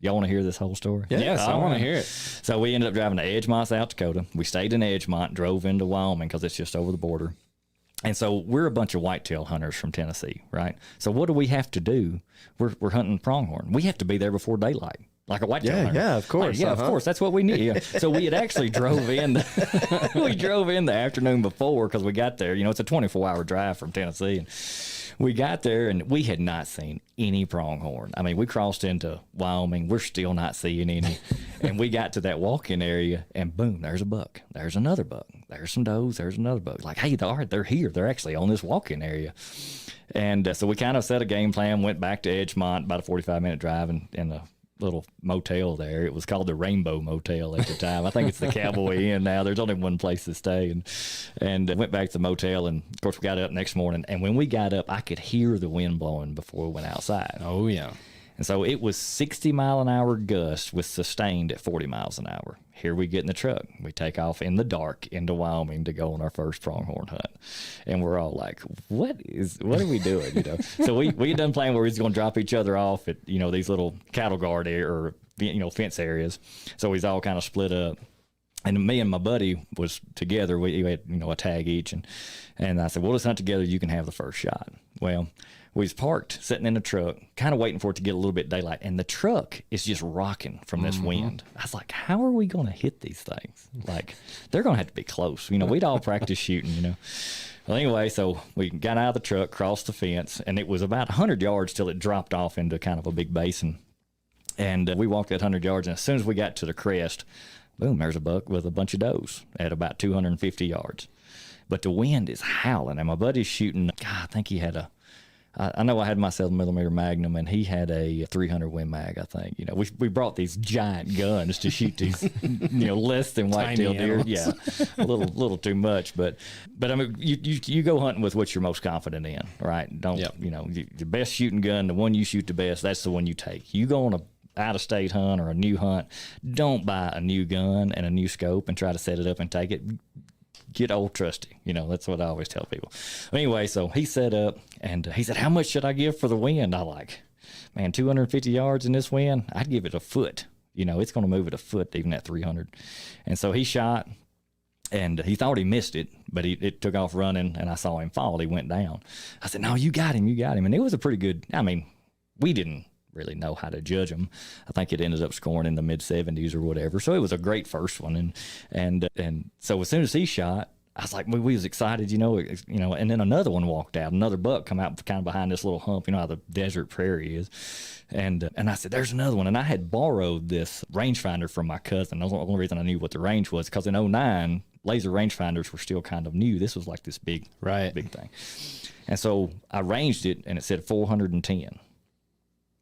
Y'all want to hear this whole story? Yes, I want to hear it. So we ended up driving to Edgemont, South Dakota. We stayed in Edgemont, drove into Wyoming because it's just over the border. And so we're a bunch of whitetail hunters from Tennessee, right? So what do we have to do? We're hunting pronghorn. We have to be there before daylight, like a whitetail hunter. Yeah, of course. Of course. That's what we need. Yeah. So we had actually drove in. We drove in the afternoon before because we got there. You know, it's a 24-hour drive from Tennessee. And we got there and we had not seen any pronghorn. I mean, we crossed into Wyoming. We're still not seeing any. And we got to that walk-in area and boom, there's a buck. There's another buck. There's some does. There's another buck. Like, hey, they're here. They're actually on this walk-in area. And so we kind of set a game plan, went back to Edgemont, about a 45-minute drive in a little motel there. It was called the Rainbow Motel at the time. I think it's the Cowboy Inn now. There's only one place to stay. And went back to the motel, and of course we got up next morning. And when we got up, I could hear the wind blowing before we went outside. Oh, yeah. And so it was 60-mile-an-hour gusts with sustained at 40 miles an hour. Here we get in the truck. We take off in the dark into Wyoming to go on our first pronghorn hunt. And we're all like, what are we doing? You know? So we had done plan where we was going to drop each other off at, you know, these little cattle guard or, you know, fence areas. So we was all kind of split up. And me and my buddy was together. We had, you know, a tag each. And I said, well, let's hunt together. You can have the first shot. Well, we was parked, sitting in the truck, kind of waiting for it to get a little bit daylight. And the truck is just rocking from this wind. I was like, how are we going to hit these things? Like, they're going to have to be close. You know, we'd all practice shooting, you know. Well, anyway, so we got out of the truck, crossed the fence, and it was about 100 yards till it dropped off into kind of a big basin. And we walked that 100 yards, and as soon as we got to the crest, boom, there's a buck with a bunch of does at about 250 yards. But the wind is howling, and my buddy's shooting, God, I think he had I know I had my 7mm Magnum, and he had a 300 Win Mag, I think. You know, we brought these giant guns to shoot these, you know, less than whitetail deer. Yeah, a little too much. But I mean, you go hunting with what you're most confident in, right? Don't, you know, the best shooting gun, the one you shoot the best, that's the one you take. You go on a out-of-state hunt or a new hunt, don't buy a new gun and a new scope and try to set it up and take it. Get old trusty. You know, that's what I always tell people. Anyway, so he set up, and he said, how much should I give for the wind? I like, man, 250 yards in this wind, I'd give it a foot. You know, it's going to move it a foot, even at 300. And so he shot, and he thought he missed it, but it took off running, and I saw him fall. He went down. I said, no, you got him. And it was a pretty good, I mean, we didn't really know how to judge them. I think it ended up scoring in the mid-70s or whatever. So it was a great first one. And so as soon as he shot, I was like, we was excited, you know, and then another one walked out, another buck come out kind of behind this little hump, you know how the desert prairie is. And I said, there's another one. And I had borrowed this rangefinder from my cousin. That was the only reason I knew what the range was, because in 2009, laser rangefinders were still kind of new. This was like this big thing. And so I ranged it, and it said 410.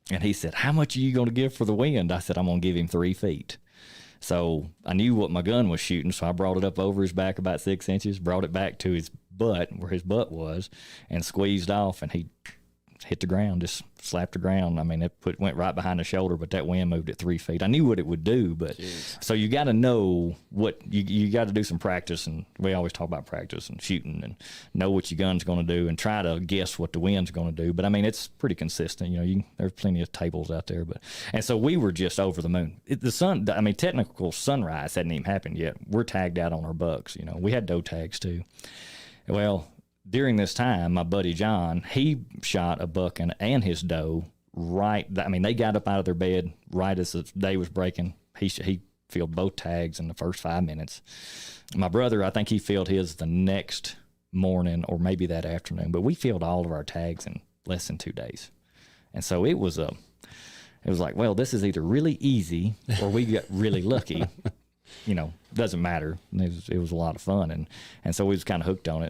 And he said, how much are you going to give for the wind? I said, I'm going to give him 3 feet. So I knew what my gun was shooting, so I brought it up over his back about 6 inches, brought it back to his butt, where his butt was, and squeezed off, and he hit the ground, just slapped the ground. I mean, it went right behind the shoulder, but that wind moved it 3 feet. I knew what it would do, but so you got to know what you got to do some practice, and we always talk about practice and shooting, and know what your gun's going to do, and try to guess what the wind's going to do. But I mean, it's pretty consistent. You know, there's plenty of tables out there, and so we were just over the moon. The sun, I mean, technical sunrise hadn't even happened yet. We're tagged out on our bucks. You know, we had doe tags too. Well, during this time, my buddy John, he shot a buck and his doe they got up out of their bed right as the day was breaking. He filled both tags in the first 5 minutes. My brother, I think he filled his the next morning or maybe that afternoon, but we filled all of our tags in less than 2 days. And so it was like, well, this is either really easy or we got really lucky. You know, doesn't matter. It was a lot of fun, and so we was kind of hooked on it.